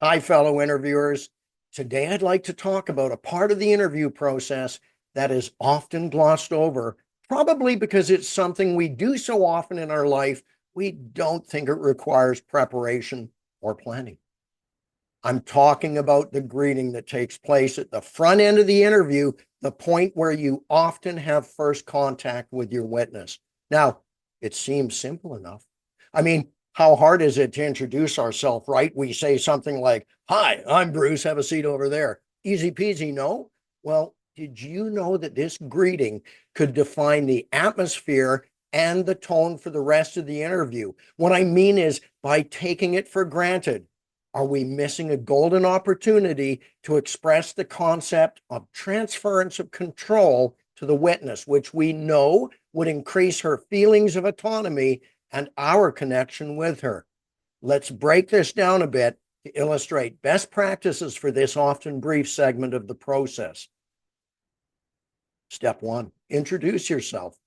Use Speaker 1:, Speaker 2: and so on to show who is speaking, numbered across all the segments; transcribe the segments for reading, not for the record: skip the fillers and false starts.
Speaker 1: Hi, fellow interviewers. Today, I'd like to talk about a part of the interview process that is often glossed over, probably because it's something we do so often in our life, we don't think it requires preparation or planning. I'm talking about the greeting that takes place at the front end of the interview, the point where you often have first contact with your witness. Now, it seems simple enough. I mean, how hard is it to introduce ourselves, right? We say something like, "Hi, I'm Bruce, have a seat over there." Easy peasy, no? Well, did you know that this greeting could define the atmosphere and the tone for the rest of the interview? What I mean is, by taking it for granted, are we missing a golden opportunity to express the concept of transference of control to the witness, which we know would increase her feelings of autonomy and our connection with her? Let's break this down a bit to illustrate best practices for this often brief segment of the process. Step one, introduce yourself.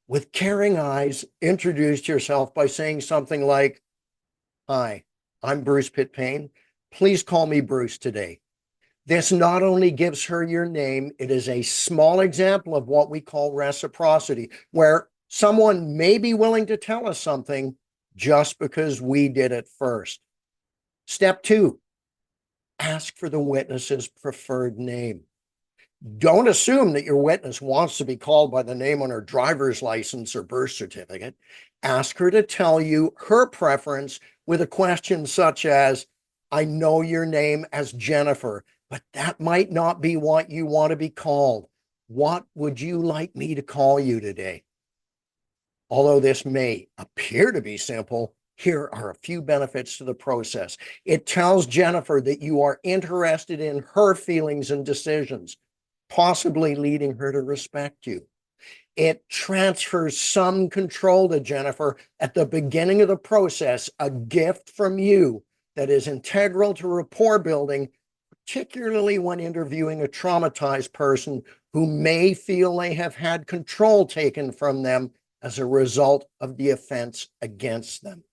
Speaker 1: With caring eyes, introduce yourself by saying something like, "Hi, I'm Bruce Pitt-Payne. Please call me Bruce today." This not only gives her your name, it is a small example of what we call reciprocity, where someone may be willing to tell us something just because we did it first. Step two, ask for the witness's preferred name. Don't assume that your witness wants to be called by the name on her driver's license or birth certificate. Ask her to tell you her preference with a question such as, "I know your name as Jennifer, but that might not be what you want to be called. What would you like me to call you today?" Although this may appear to be simple, here are a few benefits to the process. It tells Jennifer that you are interested in her feelings and decisions, possibly leading her to respect you. It transfers some control to Jennifer at the beginning of the process, a gift from you that is integral to rapport building, particularly when interviewing a traumatized person who may feel they have had control taken from them as a result of the offense against them.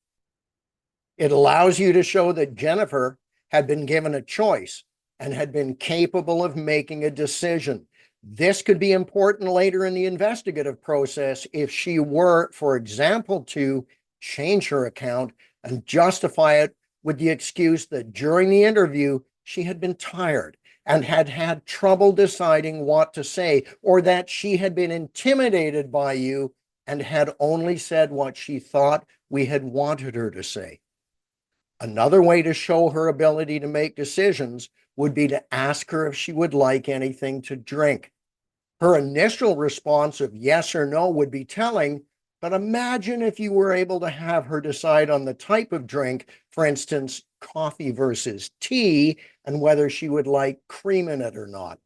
Speaker 1: It allows you to show that Jennifer had been given a choice and had been capable of making a decision. This could be important later in the investigative process if she were, for example, to change her account and justify it with the excuse that during the interview she had been tired and had had trouble deciding what to say, or that she had been intimidated by you and had only said what she thought we had wanted her to say. Another way to show her ability to make decisions would be to ask her if she would like anything to drink. Her initial response of yes or no would be telling, but imagine if you were able to have her decide on the type of drink, for instance, coffee versus tea, and whether she would like cream in it or not.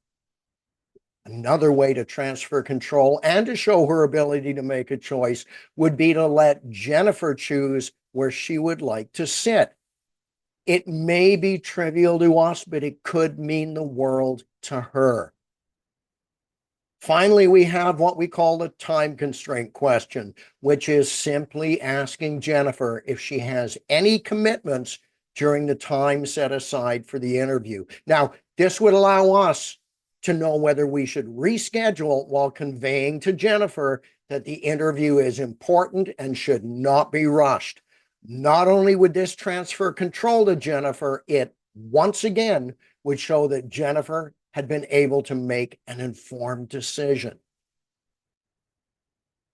Speaker 1: Another way to transfer control and to show her ability to make a choice would be to let Jennifer choose where she would like to sit. It may be trivial to us, but it could mean the world to her. Finally, we have what we call the time constraint question, which is simply asking Jennifer if she has any commitments during the time set aside for the interview. Now, this would allow us to know whether we should reschedule while conveying to Jennifer that the interview is important and should not be rushed. Not only would this transfer control to Jennifer, it once again would show that Jennifer had been able to make an informed decision.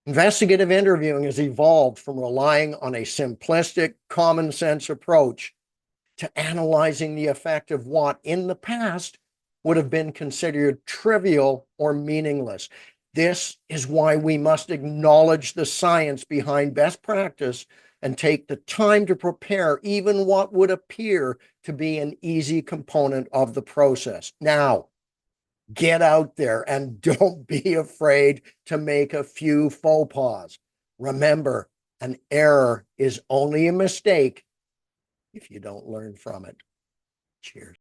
Speaker 1: Investigative interviewing has evolved from relying on a simplistic, common sense approach to analyzing the effect of what in the past would have been considered trivial or meaningless. This is why we must acknowledge the science behind best practice and take the time to prepare even what would appear to be an easy component of the process. Now, get out there and don't be afraid to make a few faux pas. Remember, an error is only a mistake if you don't learn from it. Cheers.